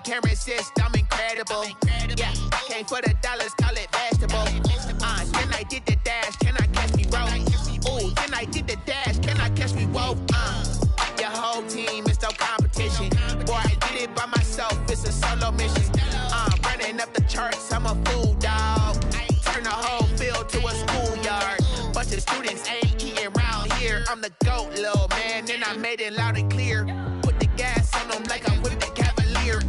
can't resist, I'm incredible. Yeah, came for the dollars, call it vegetable. Then I did the dash, can I catch me roll? Ooh, then I did the dash, can I catch me roll? Your whole team is no competition. Boy, I did it by myself, it's a solo mission. Running up the charts, I'm a fool, dog. Turn the whole field to a schoolyard. Bunch of students ain't eating round here. I'm the GOAT, little man, and I made it loud and clear. Put the gas on them like I'm with the Cavalier.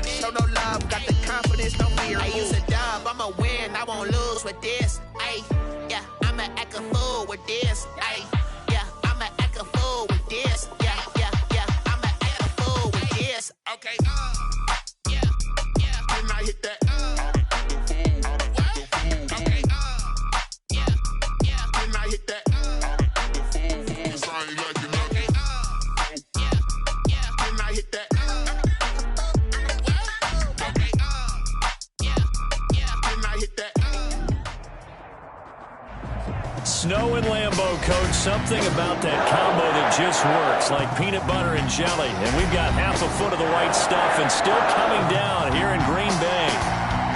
Show no love, got the confidence, no fear. I use a dub, I'ma win, I won't lose with this. Ay, yeah, I'ma act a fool with this. Ay, yeah, I'ma act a fool with this. Yeah, yeah, yeah, I'ma act a fool with this. Okay, yeah, yeah. Then I hit that. Okay, yeah, yeah. Then I hit that. Snow and Lambeau, Coach. Something about that combo that just works, like peanut butter and jelly. And we've got half a foot of the right stuff and still coming down here in Green Bay.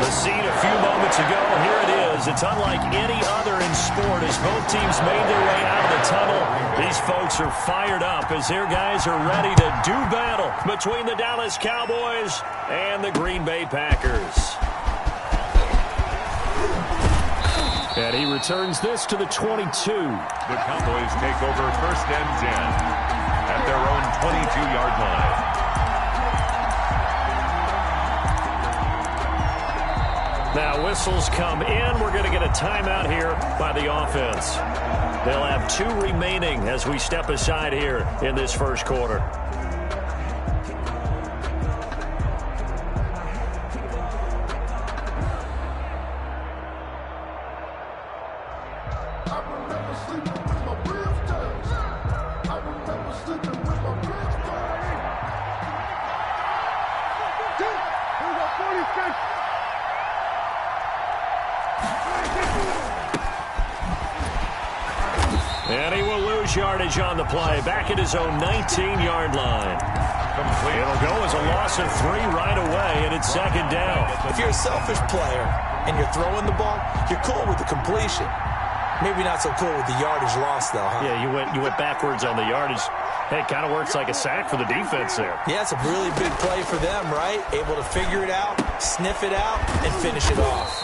The scene a few moments ago, here it is. It's unlike any other in sport as both teams made their way out of the tunnel. These folks are fired up as their guys are ready to do battle between the Dallas Cowboys and the Green Bay Packers. And he returns this to the 22. The Cowboys take over first and 10 at their own 22-yard line. Now whistles come in. We're going to get a timeout here by the offense. They'll have 2 remaining as we step aside here in this first quarter. And he will lose yardage on the play. Back at his own 19-yard line. It'll go as a loss of 3 right away, and it's second down. If you're a selfish player and you're throwing the ball, you're cool with the completion. Maybe not so cool with the yardage loss, though, huh? Yeah, you went backwards on the yardage. Hey, it kind of works like a sack for the defense there. Yeah, it's a really big play for them, right? Able to figure it out, sniff it out, and finish it off.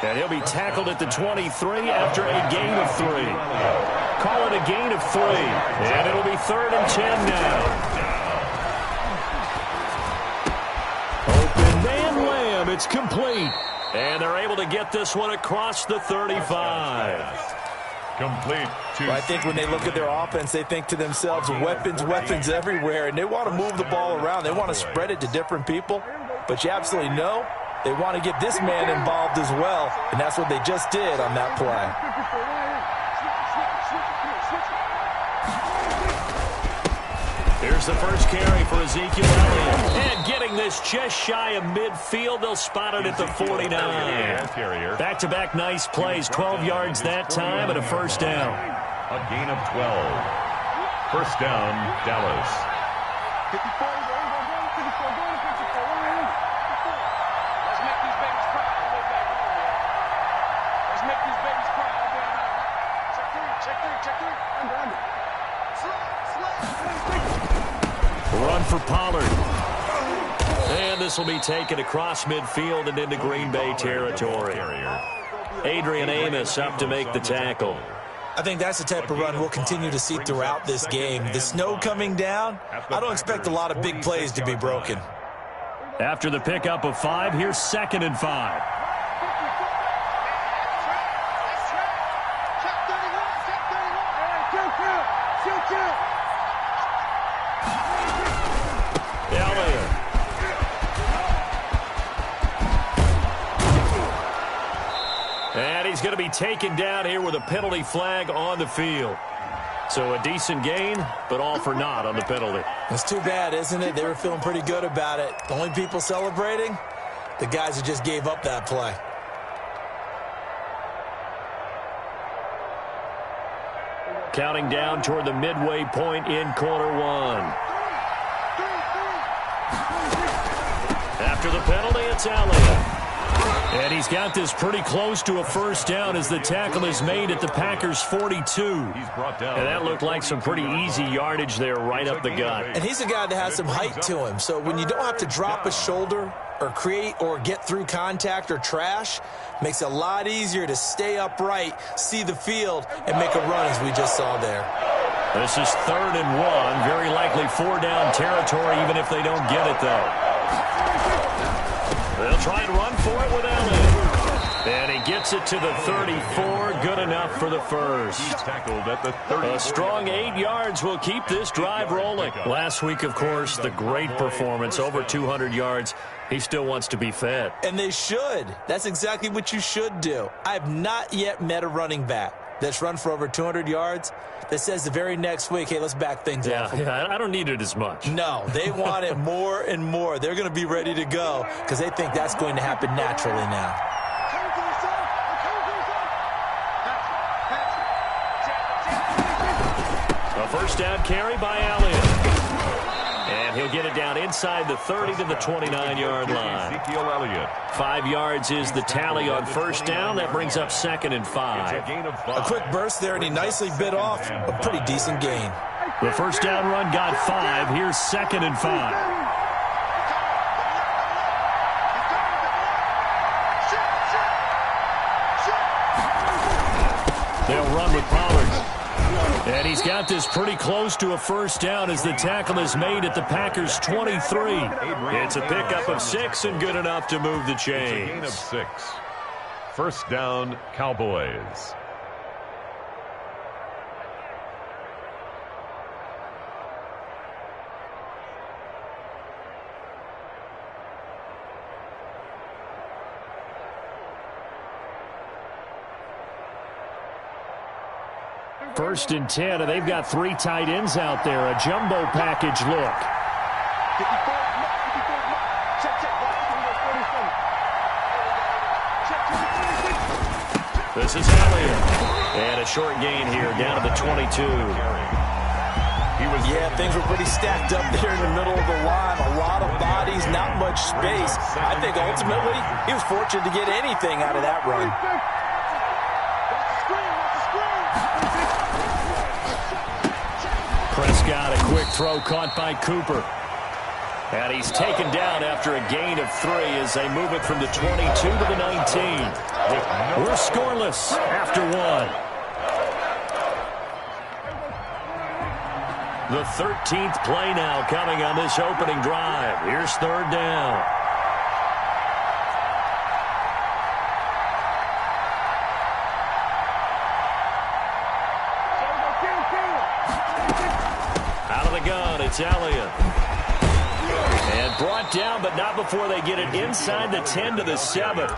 And he'll be tackled at the 23 after a gain of 3. Call it a gain of 3. And it'll be 3rd and 10 now. Open man Lamb. It's complete. And they're able to get this one across the 35. Complete. Well, I think when they look at their offense, they think to themselves, weapons everywhere. And they want to move the ball around. They want to spread it to different people. But you absolutely know they want to get this man involved as well, and that's what they just did on that play. Here's the first carry for Ezekiel Elliott. And getting this just shy of midfield, they'll spot it at the 49. Back-to-back nice plays, 12 yards that time and a first down. A gain of 12. First down, Dallas. Run for Pollard. And this will be taken across midfield and into Green Bay territory. Adrian Amos up to make the tackle. I think that's the type of run we'll continue to see throughout this game. The snow coming down, I don't expect a lot of big plays to be broken. After the pickup of 5, here's 2nd and 5. And he's going to be taken down here with a penalty flag on the field. So a decent gain, but all for naught on the penalty. That's too bad, isn't it? They were feeling pretty good about it. The only people celebrating, the guys who just gave up that play. Counting down toward the midway point in quarter 1. After the penalty, it's Elliott. And he's got this pretty close to a first down as the tackle is made at the Packers' 42. He's brought down. And that looked like some pretty easy yardage there right up the gut. And he's a guy that has some height to him. So when you don't have to drop a shoulder or create or get through contact or trash, makes it a lot easier to stay upright, see the field, and make a run as we just saw there. This is 3rd and 1. Very likely 4-down territory even if they don't get it, though. They'll try and run for it with Elliott. And he gets it to the 34. Good enough for the first. He's tackled at the 34. A strong 8 yards will keep this drive rolling. Last week, of course, the great performance, over 200 yards. He still wants to be fed. And they should. That's exactly what you should do. I have not yet met a running back that's run for over 200 yards that says the very next week, hey, let's back things off. Yeah, I don't need it as much. No, they want it more and more. They're going to be ready to go because they think that's going to happen naturally now. A first down carry by Elliott. And he'll get it down inside the 30 to the 29-yard line. Ezekiel Elliott. 5 yards is the tally on first down. That brings up 2nd and 5. A quick burst there, and he nicely bit off a pretty decent gain. The first down run got 5. Here's 2nd and 5. They'll run with Pollard. And he's got this pretty close to a first down as the tackle is made at the Packers' 23. It's a pickup of 6 and good enough to move the chains. Gain of 6. First down, Cowboys. First and 10, and they've got 3 tight ends out there. A jumbo package look. This is Elliott. And a short gain here down to the 22. Yeah, things were pretty stacked up there in the middle of the line. A lot of bodies, not much space. I think ultimately he was fortunate to get anything out of that run. Prescott, a quick throw caught by Cooper. And he's taken down after a gain of 3 as they move it from the 22 to the 19. We're scoreless after 1. The 13th play now coming on this opening drive. Here's 3rd down. Out of the gun, it's Elliott. And brought down, but not before they get it inside the 10 to the 7.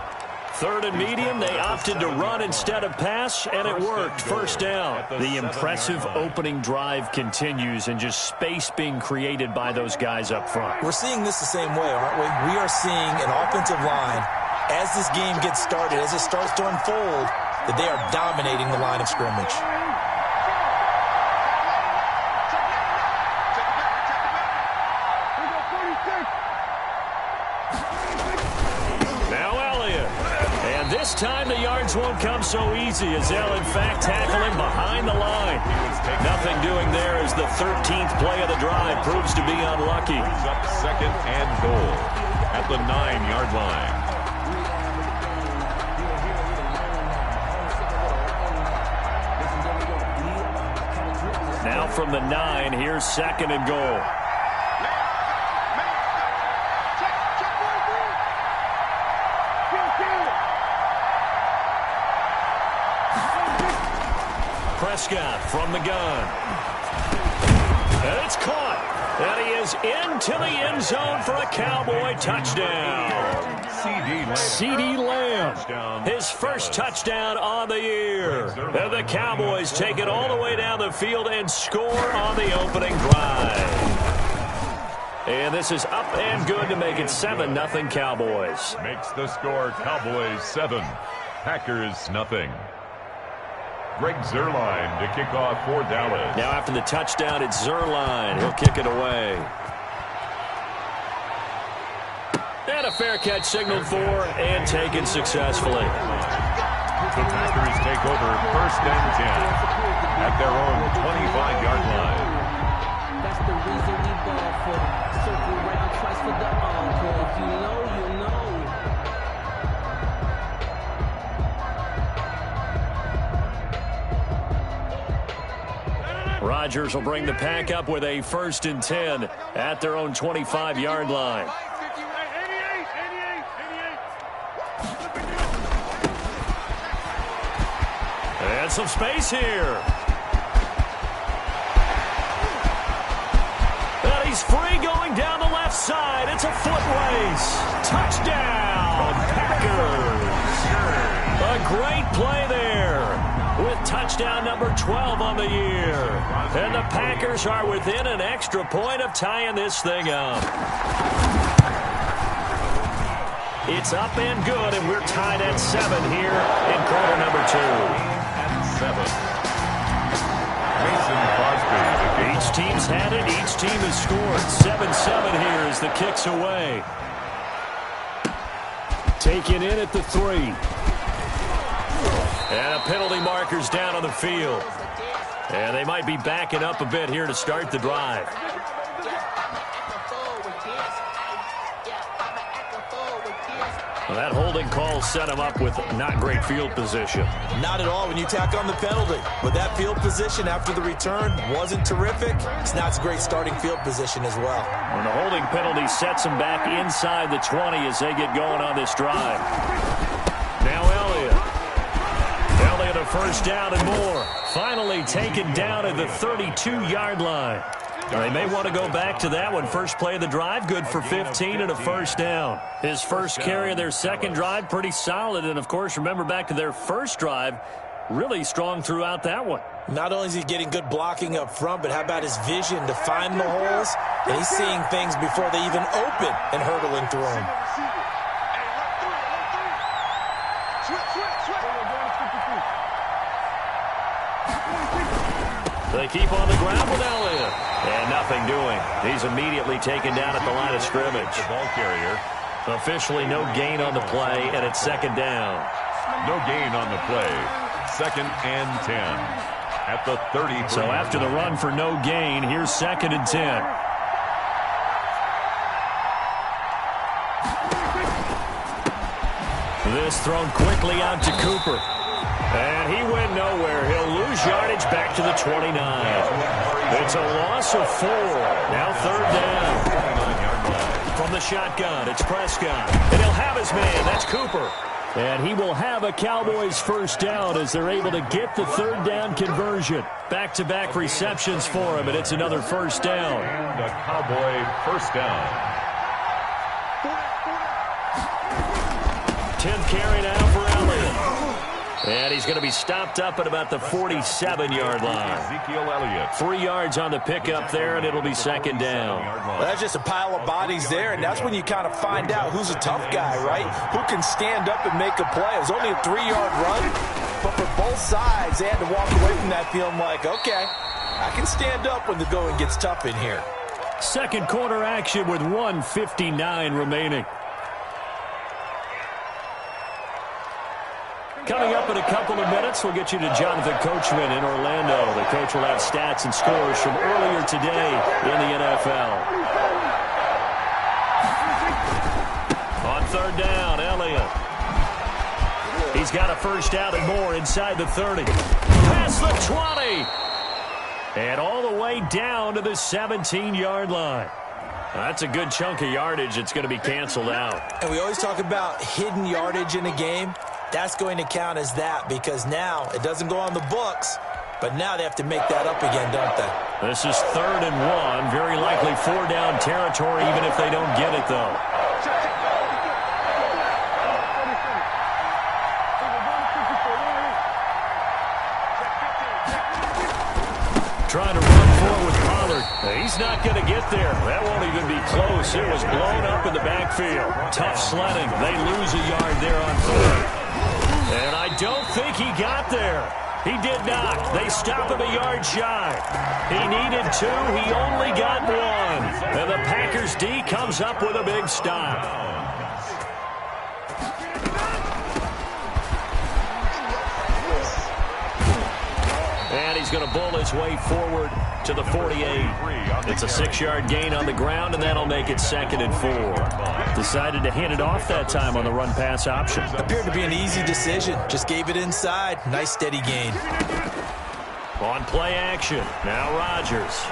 3rd and medium, they opted to run instead of pass, and it worked. First down. The impressive opening drive continues, and just space being created by those guys up front. We're seeing this the same way, aren't we? We are seeing an offensive line, as this game gets started, as it starts to unfold, that they are dominating the line of scrimmage. This time the yards won't come so easy as they'll in fact tackle him behind the line. Nothing doing there as the 13th play of the drive proves to be unlucky. He's up 2nd and goal at the 9-yard line. Now from the 9, here's 2nd and goal. Prescott from the gun. And it's caught. And he is into the end zone for a Cowboy touchdown. CeeDee Lamb. His first touchdown on the year. And the Cowboys take it all the way down the field and score on the opening drive. And this is up and good to make it 7-0 Cowboys. Makes the score Cowboys 7, Packers 0. Greg Zuerlein to kick off for Dallas. Now after the touchdown, it's Zuerlein. He'll kick it away. And a fair catch signaled for and taken successfully. The Packers take over 1st and 10 at their own 25-yard line. That's the reason we ball for. Circle round twice for the encore. If you know, you know. Rodgers will bring the pack up with a 1st and 10 at their own 25-yard line. And some space here. And he's free going down the left side. It's a foot race. Touchdown, Packers. A great play there with touchdown number 12 on the year. And the Packers are within an extra point of tying this thing up. It's up and good, and we're tied at 7 here in quarter number 2. 7. Mason Crosby. Each team's had it. Each team has scored. 7-7 here as the kick's away. Taken in at the 3. And a penalty marker's down on the field. And they might be backing up a bit here to start the drive. Well, that holding call set him up with not great field position. Not at all when you tack on the penalty. But that field position after the return wasn't terrific. It's not a great starting field position as well. And the holding penalty sets him back inside the 20 as they get going on this drive. Now Elliott. Elliott a 1st down and more. Finally taken down at the 32-yard line. They may want to go back to that one. First play of the drive, good for 15 and a 1st down. His first carry of their second drive, pretty solid. And, of course, remember back to their first drive, really strong throughout that one. Not only is he getting good blocking up front, but how about his vision to find the holes? And he's seeing things before they even open and hurdling through them. They keep on the ground with Elliott. And nothing doing. He's immediately taken down at the line of scrimmage. The ball carrier. Officially no gain on the play, and it's 2nd down. No gain on the play. 2nd and 10 at the 30. So after the run for no gain, here's 2nd and 10. This thrown quickly out to Cooper. And he went nowhere. He'll lose yardage back to the 29. It's a loss of 4. Now 3rd down. From the shotgun, it's Prescott. And he'll have his man. That's Cooper. And he will have a Cowboys 1st down as they're able to get the 3rd down conversion. Back-to-back receptions for him, and it's another 1st down. And a Cowboy 1st down. 10th carry now for Elliott. And he's going to be stopped up at about the 47-yard line. Ezekiel Elliott. 3 yards on the pickup there, and it'll be 2nd down. Well, that's just a pile of bodies there, and that's when you kind of find out who's a tough guy, right? Who can stand up and make a play. It was only a 3-yard run, but for both sides, they had to walk away from that feeling like, okay, I can stand up when the going gets tough in here. Second quarter action with 1:59 remaining. Coming up in a couple of minutes, we'll get you to Jonathan Coachman in Orlando. The coach will have stats and scores from earlier today in the NFL. On 3rd down, Elliott. He's got a 1st down and more inside the 30. Past the 20. And all the way down to the 17-yard line. That's a good chunk of yardage. It's going to be canceled out. And we always talk about hidden yardage in a game. That's going to count as that because now it doesn't go on the books, but now they have to make that up again, don't they? This is 3rd and 1. Very likely 4-down territory even if they don't get it, though. Trying to run forward with Pollard. He's not going to get there. That won't even be close. It was blown up in the backfield. Tough sledding. They lose a yard there on 3rd. And I don't think he got there. He did not. They stop him a yard shy. He needed 2. He only got 1. And the Packers D comes up with a big stop. And he's going to bull his way forward to the 48. It's a 6-yard gain on the ground, and that'll make it 2nd and 4. Decided to hand it off that time on the run-pass option. Appeared to be an easy decision. Just gave it inside. Nice steady gain. On play action, now Rodgers.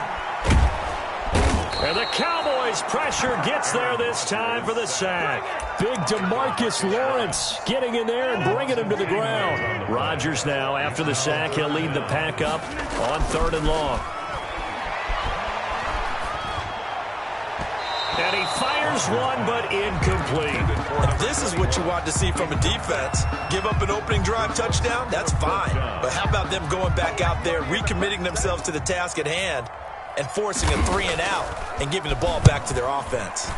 And the Cowboys pressure gets there this time for the sack. Big DeMarcus Lawrence getting in there and bringing him to the ground. Rodgers now, after the sack, he'll lead the pack up on 3rd and long. And he fires one, but incomplete. And this is what you want to see from a defense. Give up an opening drive touchdown, that's fine. But how about them going back out there, recommitting themselves to the task at hand, and forcing a 3-and-out and giving the ball back to their offense.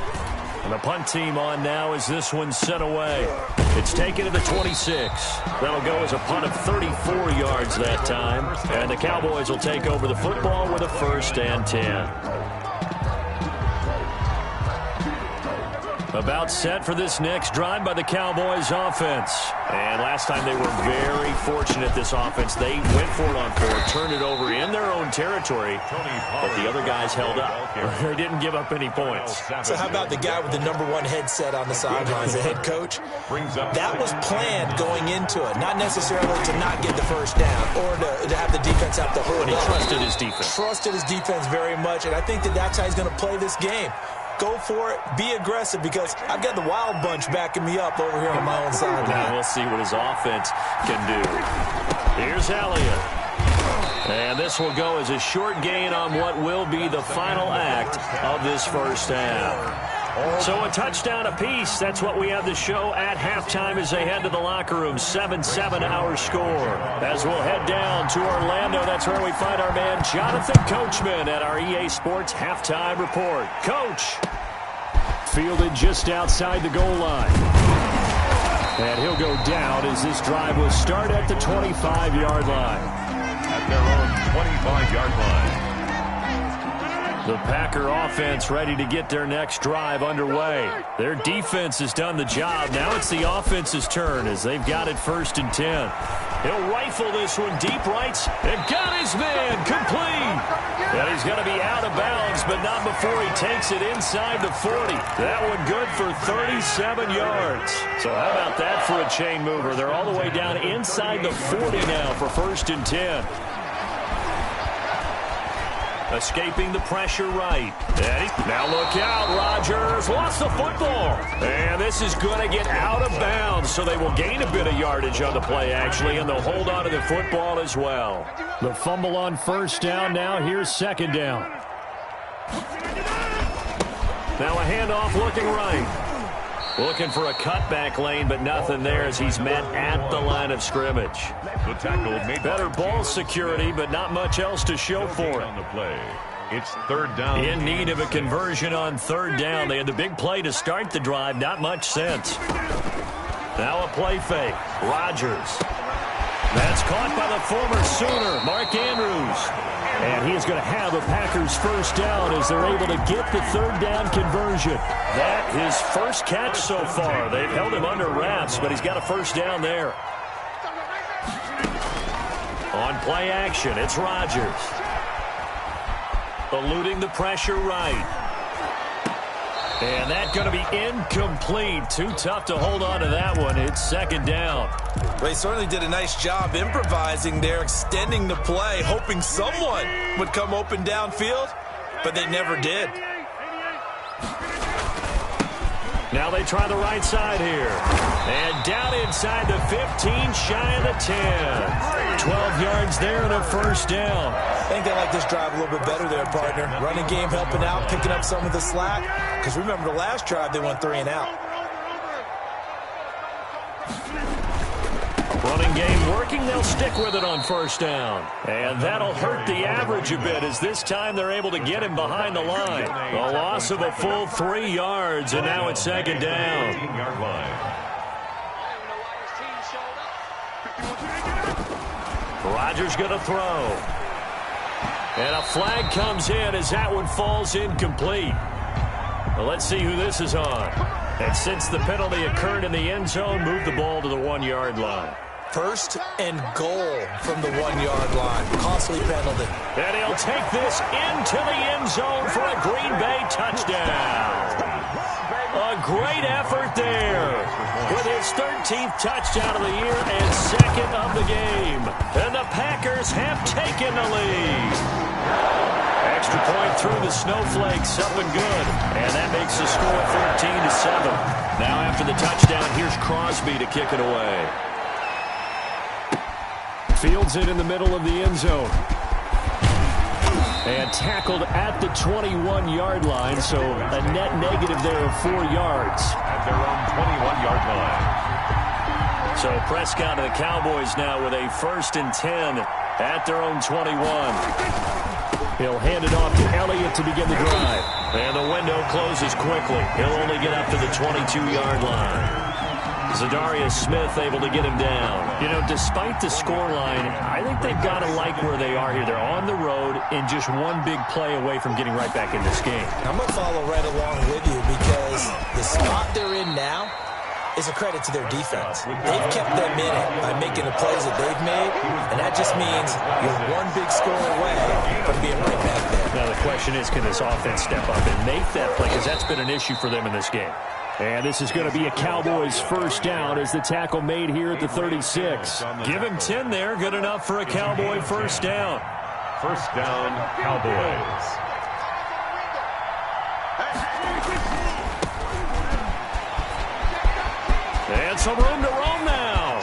And the punt team on now as this one's sent away. It's taken to the 26. That'll go as a punt of 34 yards that time. And the Cowboys will take over the football with a 1st and 10. About set for this next drive by the Cowboys offense. And last time they were very fortunate, this offense. They went for it on 4, turned it over in their own territory, but the other guys held up. They didn't give up any points. So how about the guy with the #1 headset on the sidelines, the head coach? That was planned going into it, not necessarily to not get the 1st down or to have the defense have to hold But he up. trusted his defense. Trusted his defense very much, and I think that's how he's going to play this game. Go for it. Be aggressive, because I've got the wild bunch backing me up over here on my own side. Now we'll see what his offense can do. Here's Elliott. And this will go as a short gain on what will be the final act of this 1st half. So a touchdown apiece. That's what we have to show at halftime as they head to the locker room. 7-7 our score. As we'll head down to Orlando, that's where we find our man Jonathan Coachman at our EA Sports Halftime Report. Coach. Fielded just outside the goal line. And he'll go down as this drive will start at the 25-yard line. At their own 25-yard line. The Packer offense ready to get their next drive underway. Their defense has done the job. Now it's the offense's turn as they've got it 1st and 10. He'll rifle this one deep right and got his man complete. And he's going to be out of bounds, but not before he takes it inside the 40. That one good for 37 yards. So how about that for a chain mover? They're all the way down inside the 40 now for 1st and 10. Escaping the pressure right. Now look out, Rodgers lost the football. And this is going to get out of bounds, so they will gain a bit of yardage on the play, actually, and they'll hold on to the football as well. The fumble on 1st down. Now here's 2nd down. Now a handoff looking right. Looking for a cutback lane, but nothing there as he's met at the line of scrimmage. The tackle made better ball security, but not much else to show for it. On the play. It's 3rd down. In need of a conversion on 3rd down. They had the big play to start the drive. Not much sense. Now a play fake. Rodgers. That's caught by the former Sooner, Mark Andrews. And he is going to have a Packers 1st down as they're able to get the 3rd down conversion. That his 1st catch so far. They've held him under wraps, but he's got a 1st down there. On play action, it's Rodgers. Eluding the pressure right. And that's going to be incomplete. Too tough to hold on to that one. It's 2nd down. Well, he certainly did a nice job improvising there, extending the play, hoping someone would come open downfield, but they never did. Now they try the right side here. And down inside the 15, shy of the 10. 12 yards there and a 1st down. I think they like this drive a little bit better there, partner. Running game helping out, picking up some of the slack. Because remember the last drive, they went 3-and-out. Running game working, they'll stick with it on 1st down. And that'll hurt the average a bit as this time they're able to get him behind the line. A loss of a full 3 yards, and now it's 2nd down. 18-yard line. Rodgers going to throw. And a flag comes in as that one falls incomplete. Well, let's see who this is on. And since the penalty occurred in the end zone, move the ball to the 1-yard line. First and goal from the 1-yard line. Costly penalty. And he'll take this into the end zone for a Green Bay touchdown. A great effort there with his 13th touchdown of the year and second of the game. And the Packers have taken the lead. Extra point through the snowflakes, up and good. And that makes the score 14-7. Now after the touchdown, here's Crosby to kick it away. Fields it in the middle of the end zone. And tackled at the 21-yard line, so a net negative there of 4 yards. At their own 21-yard line. So Prescott and the Cowboys now with a 1st and 10 at their own 21. He'll hand it off to Elliott to begin the drive. And the window closes quickly. He'll only get up to the 22-yard line. Zadarius Smith able to get him down. You know, despite the scoreline, I think they've got to like where they are here. They're on the road and just one big play away from getting right back in this game. I'm going to follow right along with you because the spot they're in now is a credit to their defense. They've kept them in it by making the plays that they've made, and that just means you're one big score away from being right back there. Now the question is, can this offense step up and make that play? Because that's been an issue for them in this game. And this is going to be a Cowboys first down as the tackle made here at the 36. Give him 10 there. Good enough for a Cowboy first down. First down, Cowboys. And some room to roam now.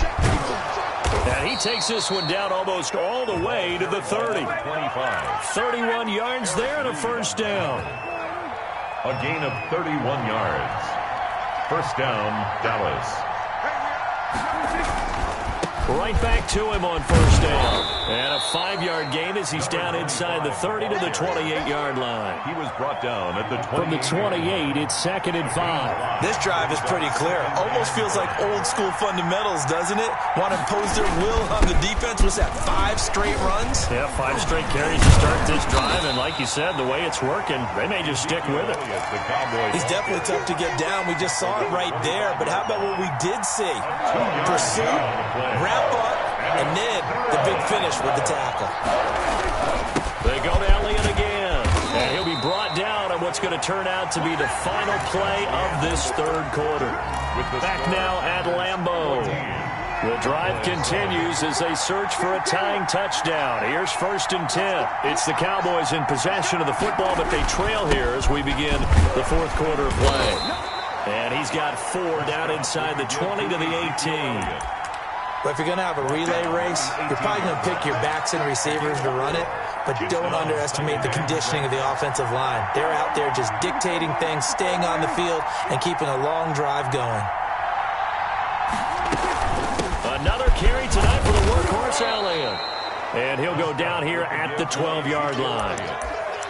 And he takes this one down almost all the way to the 30. 25. 31 yards there and a first down. A gain of 31 yards. First down, Dallas. Right back to him on first down. And a 5-yard gain as he's down inside the 30 to the 28-yard line. He was brought down at the 28. From the 28, it's 2nd and 5. This drive is pretty clear. Almost feels like old school fundamentals, doesn't it? Want to impose their will on the defense. Was that 5 straight runs? Yeah, 5 straight carries to start this drive. And like you said, the way it's working, they may just stick with it. He's definitely tough to get down. We just saw it right there. But how about what we did see? Pursuit, wrap up, and then the big finish with the tackle. They go to Elliott again. And he'll be brought down on what's going to turn out to be the final play of this third quarter. Back now at Lambeau. The drive continues as they search for a tying touchdown. Here's 1st and 10. It's the Cowboys in possession of the football, but they trail here as we begin the fourth quarter of play. And he's got 4 down inside the 20 to the 18. But if you're going to have a relay race, you're probably going to pick your backs and receivers to run it, but don't underestimate the conditioning of the offensive line. They're out there just dictating things, staying on the field, and keeping a long drive going. Another carry tonight for the workhorse, Elliott. And he'll go down here at the 12-yard line.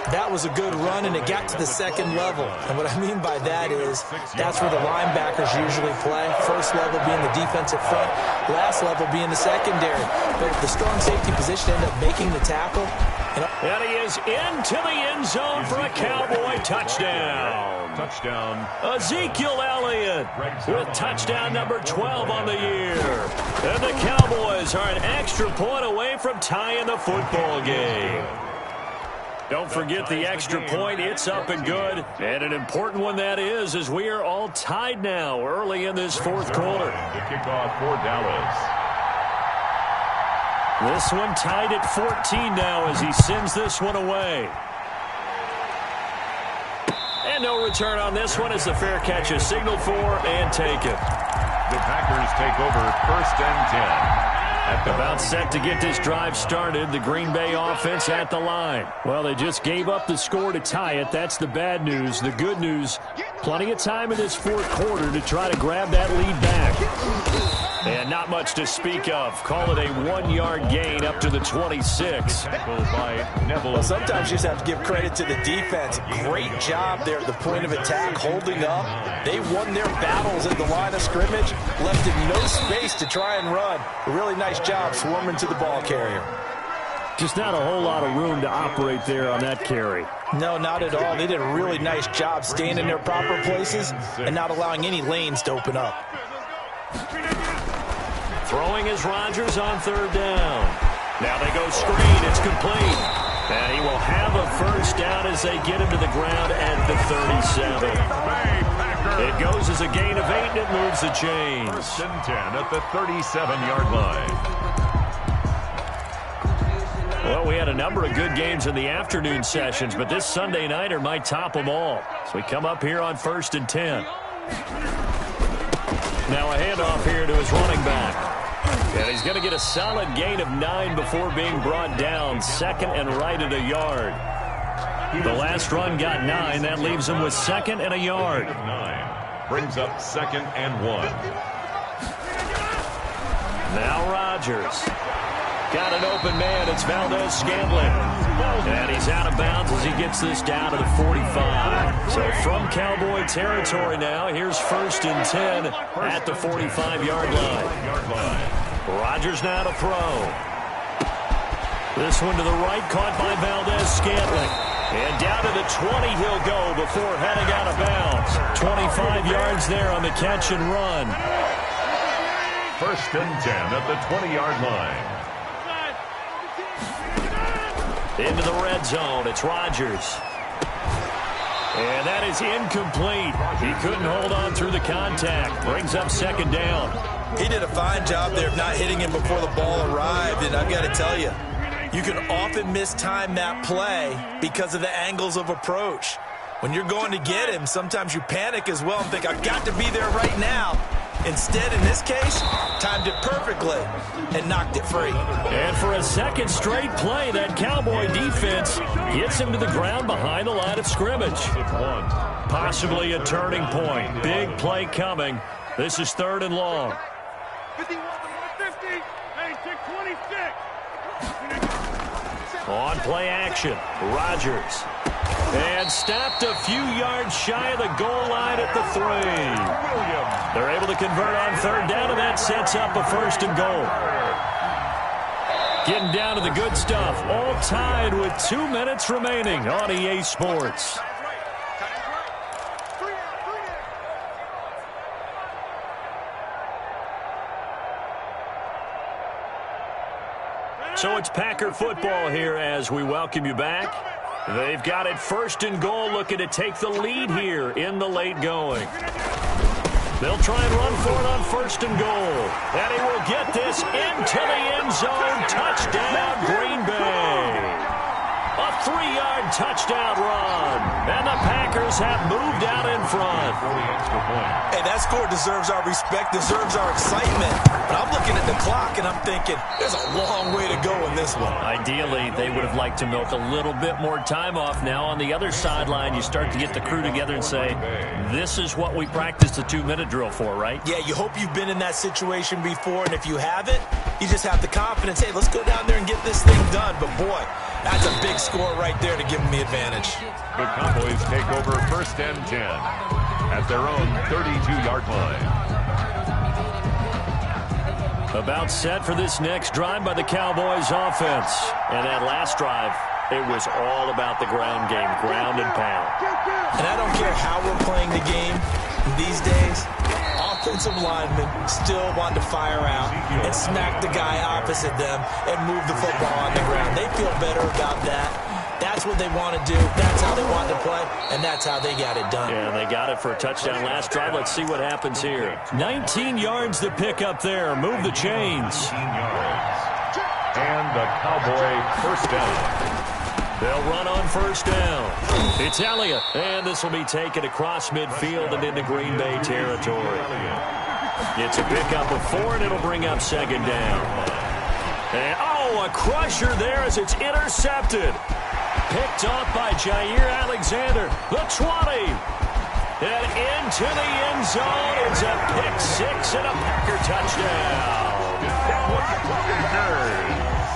That was a good run, and it got to the second level. And what I mean by that is that's where the linebackers usually play. First level being the defensive front, last level being the secondary. But if the strong safety position ended up making the tackle. And he is into the end zone for a Cowboy touchdown. Touchdown. Ezekiel Elliott with touchdown number 12 on the year. And the Cowboys are an extra point away from tying the football game. Don't forget the extra point. It's up and good. And an important one that is, as we are all tied now early in this fourth quarter. The kickoff for Dallas. This one tied at 14 now as he sends this one away. And no return on this one as the fair catch is signaled for and taken. The Packers take over 1st and 10. About set to get this drive started, the Green Bay offense at the line. Well, they just gave up the score to tie it. That's the bad news. The good news, plenty of time in this fourth quarter to try to grab that lead back. And not much to speak of. Call it a 1-yard gain up to the 26. Well, sometimes you just have to give credit to the defense. Great job there at the point of attack, holding up. They won their battles at the line of scrimmage, left in no space to try and run. A really nice job swarming to the ball carrier. Just not a whole lot of room to operate there on that carry. No, not at all. They did a really nice job staying in their proper places and not allowing any lanes to open up. Throwing is Rodgers on 3rd down. Now they go screen. It's complete. And he will have a first down as they get him to the ground at the 37. It goes as a gain of 8, and it moves the chains. 1st and 10 at the 37-yard line. Well, we had a number of good games in the afternoon sessions, but this Sunday nighter might top them all. So we come up here on 1st and 10. Now a handoff here to his running back. And he's going to get a solid gain of 9 before being brought down. 2nd and right at a yard. The last run got 9. That leaves him with 2nd and a yard. 9 brings up 2nd and 1. Now Rodgers. Got an open man. It's Valdez-Scantling. And he's out of bounds as he gets this down to the 45. So from Cowboy territory now, here's 1st and 10 at the 45-yard line. Rodgers now to throw. This one to the right, caught by Valdez-Scantling. And down to the 20 he'll go before heading out of bounds. 25 yards there on the catch and run. 1st and 10 at the 20-yard line. Into the red zone. It's Rodgers. And that is incomplete. He couldn't hold on through the contact. Brings up 2nd down. He did a fine job there of not hitting him before the ball arrived, and I've got to tell you, you can often mistime that play because of the angles of approach. When you're going to get him, sometimes you panic as well and think, I've got to be there right now. Instead, in this case, timed it perfectly and knocked it free. And for a 2nd straight play, that Cowboy defense gets him to the ground behind the line of scrimmage. Possibly a turning point. Big play coming. This is 3rd and long. 51 to 50. Hey, 26. On play action, Rodgers. And stopped a few yards shy of the goal line at the 3. They're able to convert on 3rd down, and that sets up a 1st and goal. Getting down to the good stuff, all tied with 2 minutes remaining on EA Sports. So it's Packer football here as we welcome you back. They've got it 1st and goal, looking to take the lead here in the late going. They'll try and run for it on 1st and goal. And he will get this into the end zone. Touchdown, Green Bay. A 3-yard touchdown run. And the Packers have moved out in front. Hey, that score deserves our respect, deserves our excitement. But I'm looking at the clock and I'm thinking, there's a long way to go in this one. Ideally, they would have liked to milk a little bit more time off. Now on the other sideline, you start to get the crew together and say, this is what we practiced the 2-minute drill for, right? Yeah, you hope you've been in that situation before, and if you haven't, you just have the confidence, hey, let's go down there and get this thing done. But boy, that's a big score right there to give them the advantage. The Cowboys take over 1st and 10 at their own 32-yard line. About set for this next drive by the Cowboys offense. And that last drive, it was all about the ground game, ground and pound. And I don't care how we're playing the game these days, offensive linemen still want to fire out and smack the guy opposite them and move the football on the ground. They feel better about that. That's what they want to do. That's how they want to play, and that's how they got it done. Yeah, they got it for a touchdown last drive. Let's see what happens here. 19 yards to pick up there. Move the chains. 19 yards. And the Cowboy 1st down. They'll run on 1st down. It's Elliott, and this will be taken across midfield and into Green Bay territory. It's a pickup of 4, and it'll bring up 2nd down. And, a crusher there as it's intercepted. Picked off by Jair Alexander, the 20. And into the end end zone. It's a pick six and a Packer touchdown.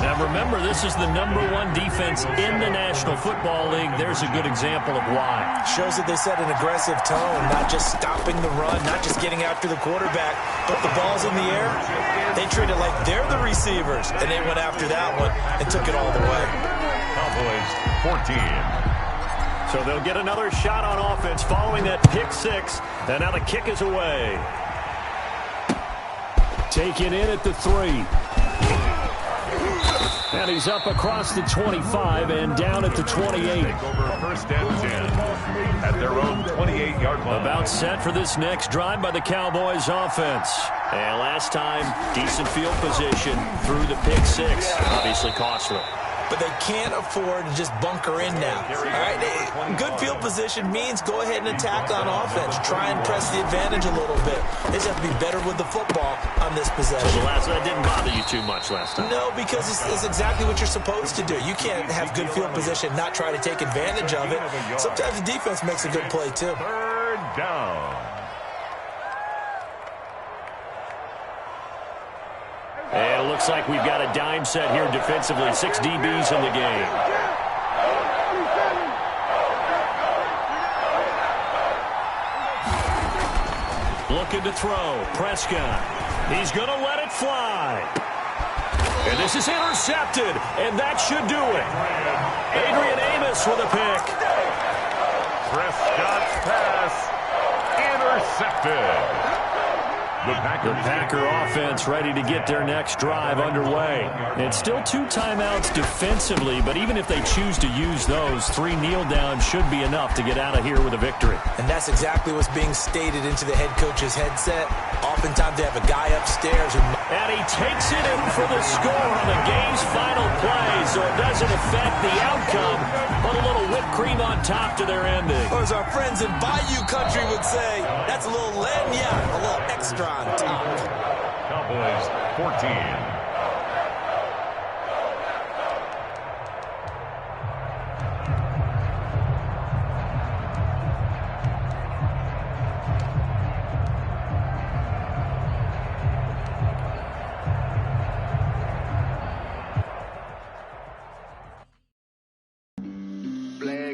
Now remember, this is the #1 defense in the National Football League. There's a good example of why. Shows that they set an aggressive tone, not just stopping the run, not just getting after the quarterback, but the ball's in the air. They treat it like they're the receivers, and they went after that one and took it all the way. Cowboys 14. So they'll get another shot on offense following that pick six, and now the kick is away. Taken in at the 3. And he's up across the 25 and down at the 28. Take over first and 10 at their own 28-yard line. About set for this next drive by the Cowboys offense. And last time, decent field position through the pick six. Obviously costly. But they can't afford to just bunker in now. All right, good field position means go ahead and attack on offense. Try and press the advantage a little bit. They just have to be better with the football on this possession. So that didn't bother you too much last time? No, because it's exactly what you're supposed to do. You can't have good field position, not try to take advantage of it. Sometimes the defense makes a good play, too. Third down. And it looks like we've got a dime set here defensively. 6 DBs in the game. Looking to throw. Prescott. He's going to let it fly. And this is intercepted. And that should do it. Adrian Amos with a pick. Prescott's pass intercepted. The Packer offense ready to get their next drive underway. It's still 2 timeouts defensively, but even if they choose to use those, 3 kneel downs should be enough to get out of here with a victory. And that's exactly what's being stated into the head coach's headset. Oftentimes they have a guy upstairs. And he takes it in for the score on the game's final play, so it doesn't affect the outcome, but a little whipped cream on top to their ending. Or as our friends in Bayou Country would say, that's a little lagniappe, a little extra on top. Cowboys 14.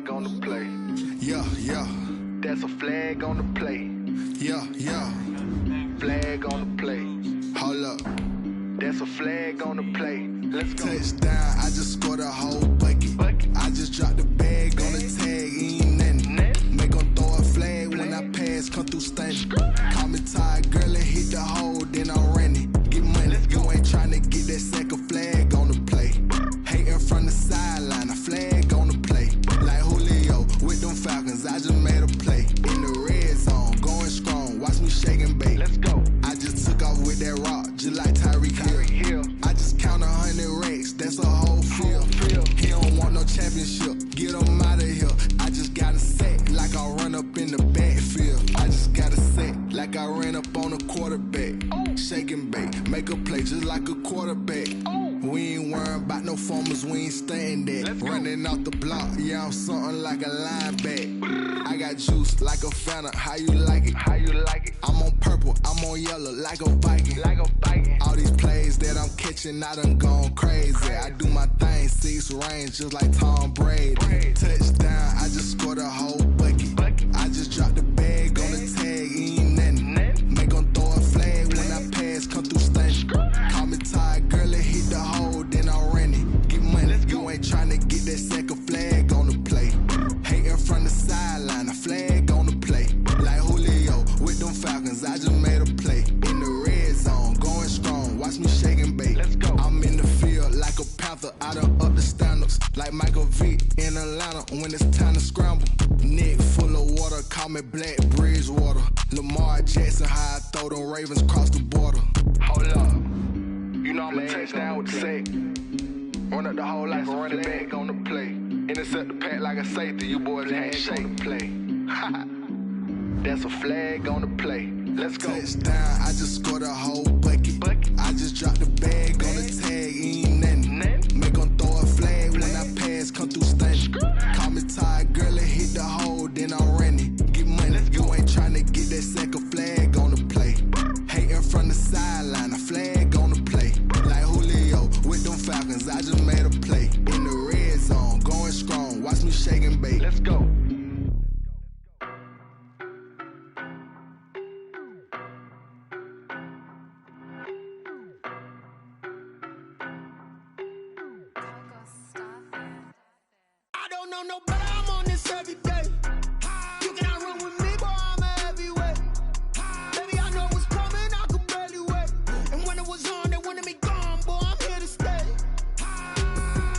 On the play. Yeah, yeah. That's a flag on the play. Yeah, yeah. Flag on the play. Hold up. That's a flag on the play. Let's go. Touchdown, I just scored a whole bucket. I just dropped the bag on the tag, ain't nothing. Make them throw a flag when I pass, come through stunning. Call me tired, girl, and hit the hole, then I'm running. Get money, you ain't trying to get that second flag on the play. Hating from the sideline, a flag on the play. Like Julio with them Falcons, I just made a play. In the red zone, going strong, watch me shake and bake. Let's go. I just took off with that rock, just like Tyreek Hill. I just count 100 racks, that's a whole field. He don't want no championship, get him out of here. I just got a set, like I run up in the backfield. I just got a set, like I ran up on a quarterback. Shake and bake, make a play just like a quarterback. We ain't worrying about no formers, we ain't staying there. Running off the block, yeah, I'm something like a linebacker. I got juice like a Fanta, how you like it? How you like it? I'm on purple, I'm on yellow, like a Viking. Like a Viking. All these plays that I'm catching, I done gone crazy. I do my thing, 6 range, just like Tom Brady. Touchdown, I just scored a whole bucket. I just dropped the bag on the tag, ain't nothing. Make them throw a flag when I pass, come through stunning. Call me tired, girl, and hit the hole, then I'm running. Get money, you ain't trying to get that second flag on the play. Hating from the sideline, a flag on the play. Like Julio with them Falcons, I just made a play. In the red zone, going strong, watch me shake and bake. Let's go. I'm in the field like a Panther, I done up the standards. Like Michael Vick in Atlanta when it's time to scramble. Neck full of water, call me Black Bridgewater. Lamar Jackson, how I throw them Ravens cross the border. Hold up. You know I'm a touchdown with the sack. Run up the hole like a running back on the play. Intercept the pack like a safety. You boys ain't on the play. That's a flag on the play. Let's go. Touchdown, I just scored a whole bucket. I just dropped the bag on the tag, ain't nothing. Make them throw a flag when I pass, come through stunning. Call me tired, girl, and hit the hole, then I'm running. Get money, you ain't trying to get that second flag know no better, I'm on this every day. You cannot run with me, boy, I'm a heavyweight. Baby, I know what's coming, I could barely wait. And when it was on, they wanted me gone, boy, I'm here to stay.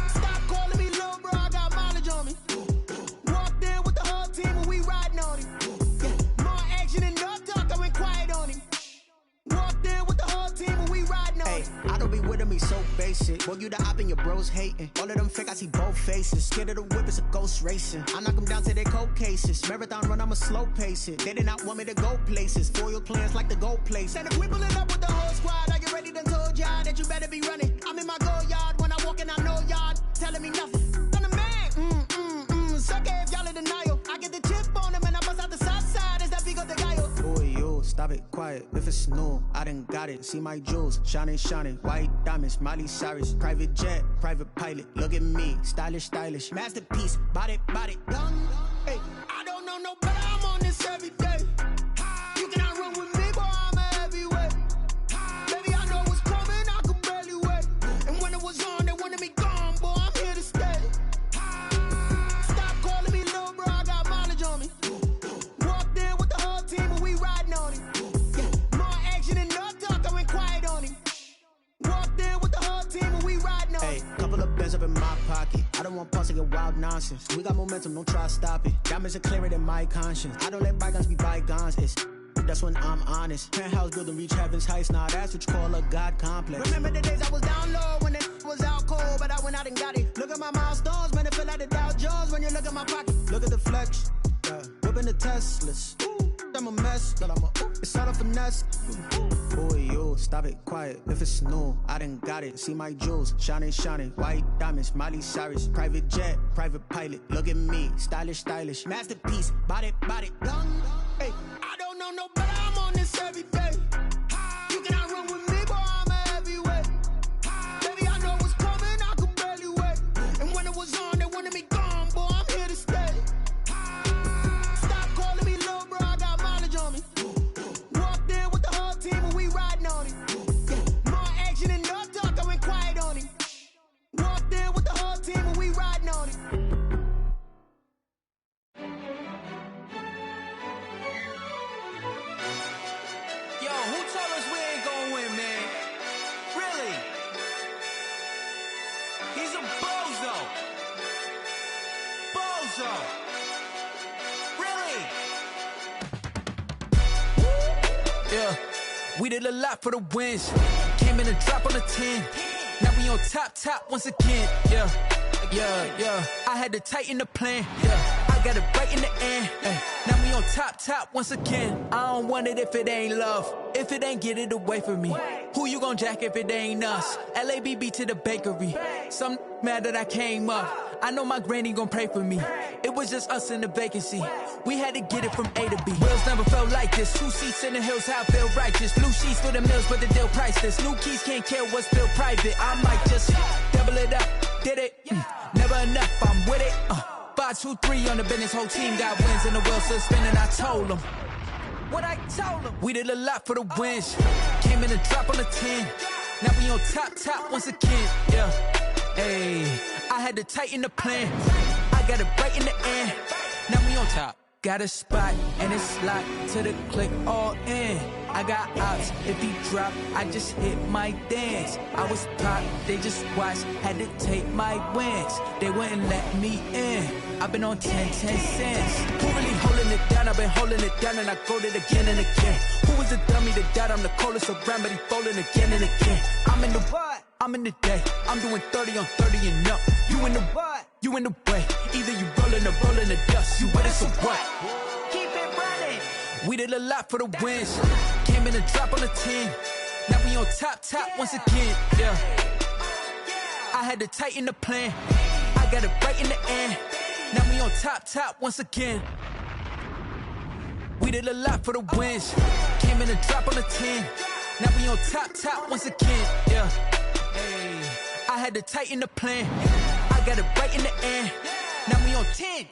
Stop calling me little bro, I got mileage on me. Walked in with the whole team and we riding on him. Yeah, more action and no talk, I went quiet on him. Walked in with the whole team and we riding on him. I don't be with him, he's so basic. Boy, you the op and your bros hating. All of them fake, I see both faces. Scared of the whip, it's a ghost racing. I knock them down to their cold cases. Marathon run, I'ma slow pace it. They did not want me to go places. Foil plans like the go place. And if we pulling up with the whole squad, I get ready to told y'all that you better be running. I'm in my go yard when I walk in, I know y'all telling me nothing. I'm the man, suck it if y'all in denial. I get the chip on them and I bust out the south side. Is that Vigo de Gallo? Boy, yo, stop it, quiet. If it's new, I done got it. See my jewels, shining, shining. White diamonds, Miley Cyrus. Private jet, private pilot. Look at me, stylish, stylish. Masterpiece, body, done. Hey, I don't know no better, I'm on this every day. You cannot run with me, boy, I'm a heavyweight. Baby, I know what's coming, I could barely wait. And when it was on, they wanted me gone, boy, I'm here to stay. Stop calling me little bro, I got mileage on me. Walked in with the whole team and we riding on him. Yeah, more action and no talk, I went quiet on him. Walked in with the whole team and we riding on him. Hey, couple of bands up in my pocket. I don't want pause to get wild nonsense. We got momentum, don't try to stop it. Diamonds are clearer than my conscience. I don't let bygones be bygones. It's that's when I'm honest. Penthouse building reach heaven's heights. Nah, that's what you call a God complex. Remember the days I was down low when it was out cold, but I went out and got it. Look at my milestones, man, it feel like the Dow Jones when you look at my pocket. Look at the flex, whipping the Teslas. I'm a mess, but it's all a finesse. Boy, yo, stop it, quiet. If it's new, I done got it. See my jewels, shining, shining. White diamonds, Miley Cyrus. Private jet, private pilot. Look at me, stylish, stylish. Masterpiece, body, done. Hey, I don't know no better, I'm on this every day. You cannot run with me, boy, I'm a heavyweight. Baby, I know what's coming, I could barely wait. And when it was on, they wanted me gone, boy, I'm here to stay. Stop calling me little bro, I got mileage on me. Walked in with the whole team and we riding on him. Yeah, more action and no talk, I went quiet on him. Walked in with the whole team and we riding on him. Yo, who told us we ain't gonna win, man? Really? He's a bozo. Bozo. Really? Yeah, we did a lot for the wins. Came in a drop on the 10. Now we on top once again. Yeah. I had to tighten the plan. Yeah, I got it right in the end. Now we on top once again. I don't want it if it ain't love. If it ain't, get it away from me. Who you gon' jack if it ain't us? LABB to the bakery. Some mad that I came up. I know my granny gon' pray for me. It was just us in the vacancy. We had to get it from A to B. Wheels never felt like this. 2 seats in the hills, how I feel righteous. Blue sheets for the mills, but the deal priceless. New keys can't care what's still private. I might just double it up. Did it? Never enough, I'm with it. 5, 2, 3 on the business. Whole team got wins and the wheels still spinning. I told them what I told them. We did a lot for the wins. Came in a drop on the 10. Now we on top once again. Yeah. Hey, I had to tighten the plan. I got it right in the end. Now we on top. Got a spot and it's locked to the click all in. I got ops, if he drop, I just hit my dance. I was pop, they just watched, had to take my wins. They wouldn't let me in. I've been on 10 cents. Who really holding it down? I've been holding it down and I go it again and again. Who was the dummy that died? I'm the coldest around, but he falling again and again. I'm in the what? I'm in the day. I'm doing 30 on 30 and up. You in the what? You in the way. Either you rolling or rolling the dust. You with it, so what? Keep it running. We did a lot for the wins. Came in a drop on the 10. Now we on top once again. Yeah. I had to tighten the plan. I got it right in the end. Now we on top once again. We did a lot for the wins. Came in a drop on the 10. Now we on top once again. Yeah. Hey, I had to tighten the plan. I got it right in the end. Now we on 10.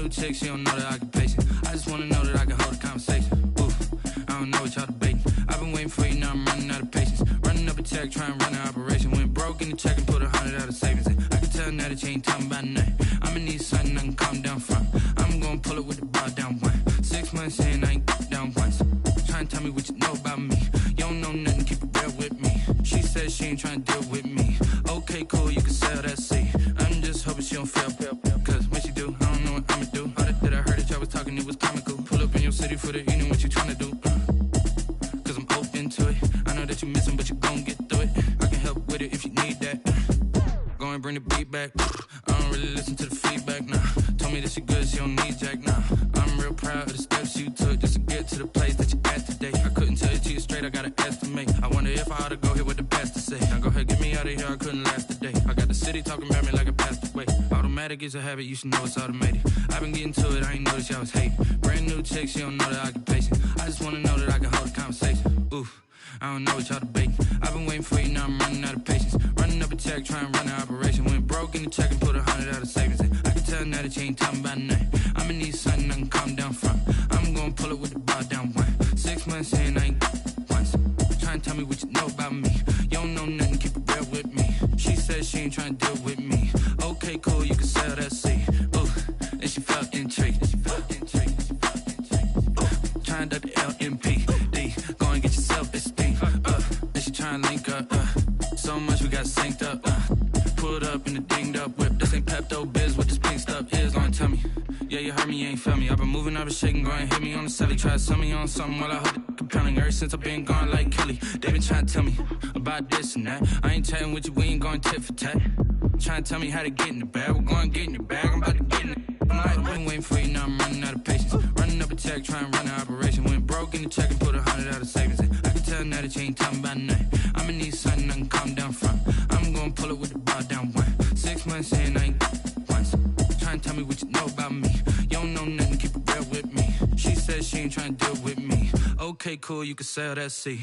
new chick, she don't know the occupation. I just wanna know that I can hold a conversation. Oof, I don't know what y'all debating. I've been waiting for you, now I'm running out of patience. Running up a check, trying to run an operation. Went broke in the check and put 100 out of savings in. I can tell now that you ain't talking about nothing. I'ma need something I can calm down from. I'm gonna pull it with the bar down one. 6 months in, I ain't down once. Trying to tell me what you know about me. You don't know nothing, keep it real with me. She said she ain't trying to deal with me. Okay, cool, you can sell that seat. I'm just hoping she don't fail. Cause when she do, I don't know what I'ma do. All that I heard that y'all was talking, it was comical. Pull up in your city for the evening, what you trying to do? Cause I'm open to it. I know that you missing, but you gon' get through it. I can help with it if you need that. Go and bring the beat back. I don't really listen to the feedback, nah. Told me that she good, she don't need jack, nah. I'm real proud of the steps you took just to get to the place that you at today. I couldn't tell you to you straight, I gotta estimate. I wonder if I ought to go here with the pastor say. Now go ahead, get me out of here, I couldn't last a day. I got the city talking about me like a passed away. Automatic is a habit, you should know it's automated. I've been getting to it, I ain't noticed y'all was hating. Brand new chick, she don't know the occupation. I just wanna know that I can hold a conversation. Oof, I don't know what y'all debating. I've been waiting for you, now I'm running out of patience. Running up a check, trying to run an operation. Went broke in the check and put 100 out of savings in. I can tell now that you ain't talking about nothing. I'ma need something I can calm down from. I'm gonna pull it with the bar down one. 6 months in, I ain't once. Trying to tell me what you know about me. You don't know nothing, keep it real with me. She said she ain't trying to deal with me. Okay, cool, you can sell that seat. Ooh, and she felt intrigued. Trying to the LMPD. Go and get yourself esteem. And she trying to link up. So much we got synced up. Pulled up in the dinged up whip. This ain't Pepto Biz, what this pink stuff is. Long tell me. Yeah, you heard me, you ain't felt me. I've been moving, I've been shaking, go and hit me on the celly. Try to sell me on something while I hold it compelling. Ever since I've been gone like Kelly, they been trying to tell me about this and that. I ain't chatting with you, we ain't going tit for tat. Trying to tell me how to get in the bag. We're going to get in the bag, I'm about to get in it. I've been waiting for you, now I'm running out of patience. Running up a check, trying to run an operation. Went broke in the check and put 100 out of savings in. I can tell now that you ain't talking about nothing. I'ma need something I can calm down from. I'm gonna pull it with the bar down one. 6 months in, I ain't once. Trying to tell me what you know about me. You don't know nothing, keep it real with me. She said she ain't trying to deal with me. Okay, cool, you can sell that seat.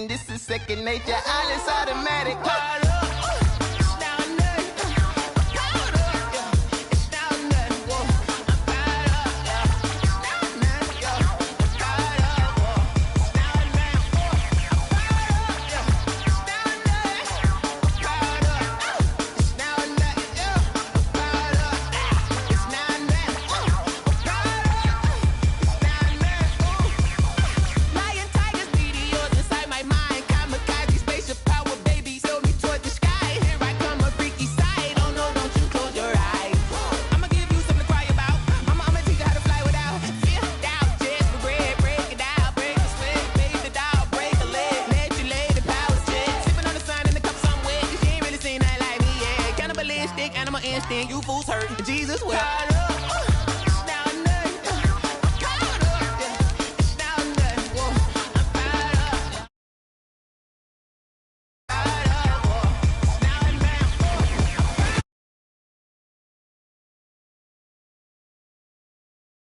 This is second nature, all is automatic.